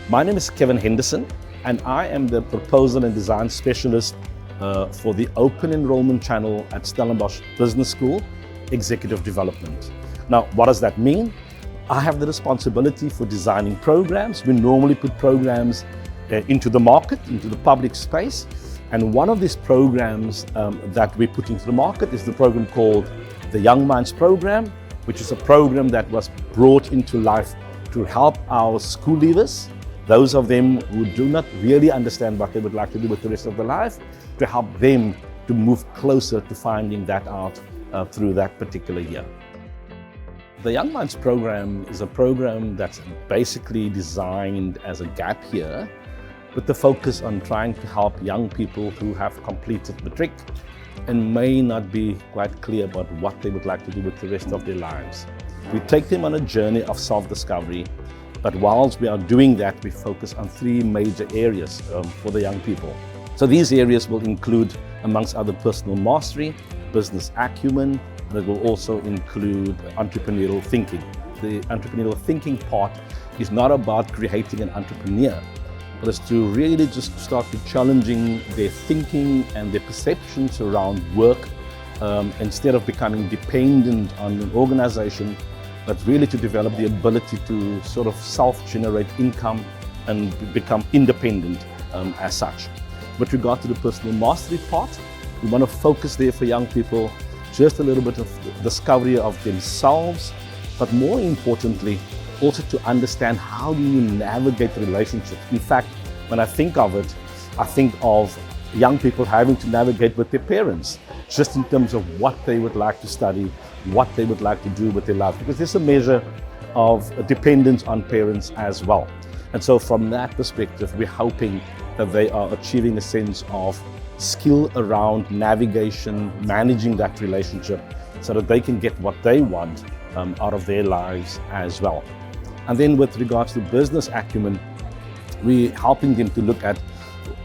My name is Kevin Henderson, and I am the Proposal and Design Specialist for the Open Enrollment Channel at Stellenbosch Business School, Executive Development. Now, what does that mean? I have the responsibility for designing programs. We normally put programs into the market, into the public space. And one of these programs that we put into the market is the program called the Young Minds Program, which is a program that was brought into life to help our school leavers, those of them who do not really understand what they would like to do with the rest of their life, to help them to move closer to finding that out through that particular year. The Young Minds Program is a program that's basically designed as a gap year with the focus on trying to help young people who have completed matric and may not be quite clear about what they would like to do with the rest of their lives. We take them on a journey of self-discovery, but whilst we are doing that, we focus on three major areas for the young people. So these areas will include, amongst other, personal mastery, business acumen, and it will also include entrepreneurial thinking. The entrepreneurial thinking part is not about creating an entrepreneur, but it's to really just start to challenging their thinking and their perceptions around work, instead of becoming dependent on an organization, but really to develop the ability to sort of self-generate income and become independent as such. With regard to the personal mastery part, we want to focus there for young people just a little bit of discovery of themselves, but more importantly, also to understand how do you navigate relationships. In fact, when I think of it, I think of young people having to navigate with their parents, just in terms of what they would like to study, what they would like to do with their life, because there's a measure of dependence on parents as well. And so from that perspective, we're hoping that they are achieving a sense of skill around navigation, managing that relationship, so that they can get what they want out of their lives as well. And then with regards to business acumen, we're helping them to look at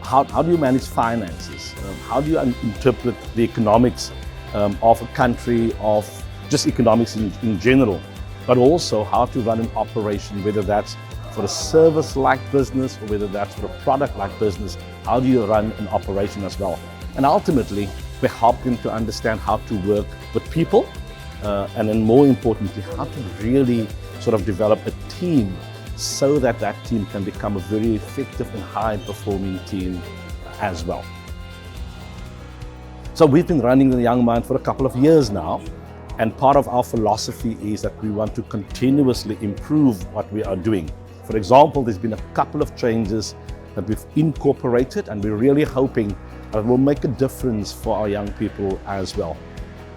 how do you manage finances? How do you interpret the economics of a country, of just economics in general, but also how to run an operation, whether that's for a service-like business or whether that's for a product-like business. How do you run an operation as well? And ultimately, we help them to understand how to work with people, and then more importantly, how to really sort of develop a team so that that team can become a very effective and high-performing team as well. So we've been running the Young Mind for a couple of years now, and part of our philosophy is that we want to continuously improve what we are doing. For example, there's been a couple of changes that we've incorporated, and we're really hoping that it will make a difference for our young people as well.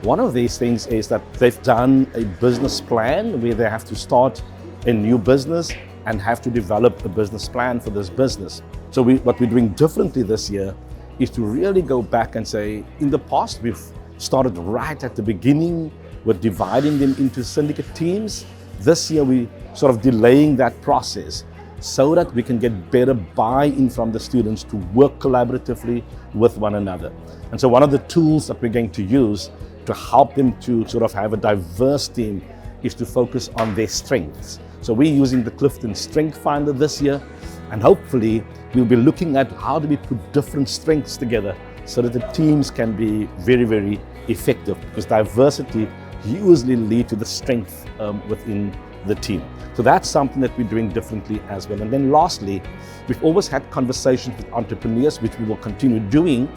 One of these things is that they've done a business plan where they have to start a new business and have to develop a business plan for this business. So what we're doing differently this year is to really go back and say, in the past, we've started right at the beginning with dividing them into syndicate teams. This year, we sort of delaying that process so that we can get better buy-in from the students to work collaboratively with one another. And so one of the tools that we're going to use to help them to sort of have a diverse team is to focus on their strengths. So we're using the Clifton Strength Finder this year, and hopefully we'll be looking at how do we put different strengths together so that the teams can be very, very effective, because diversity usually leads to the strength within the team. So that's something that we're doing differently as well. And then lastly, we've always had conversations with entrepreneurs, which we will continue doing.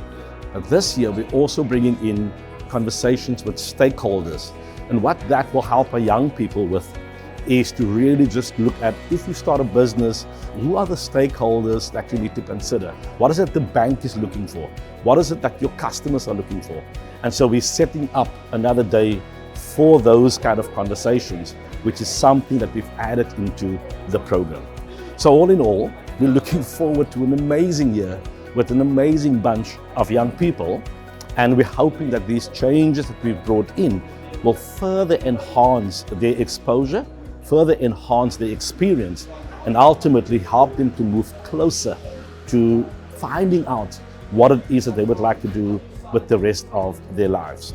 But this year, we're also bringing in conversations with stakeholders. And what that will help our young people with is to really just look at, if you start a business, who are the stakeholders that you need to consider? What is it the bank is looking for? What is it that your customers are looking for? And so we're setting up another day for those kind of conversations, which is something that we've added into the program. So all in all, we're looking forward to an amazing year with an amazing bunch of young people, and we're hoping that these changes that we've brought in will further enhance their exposure, further enhance their experience, and ultimately help them to move closer to finding out what it is that they would like to do with the rest of their lives.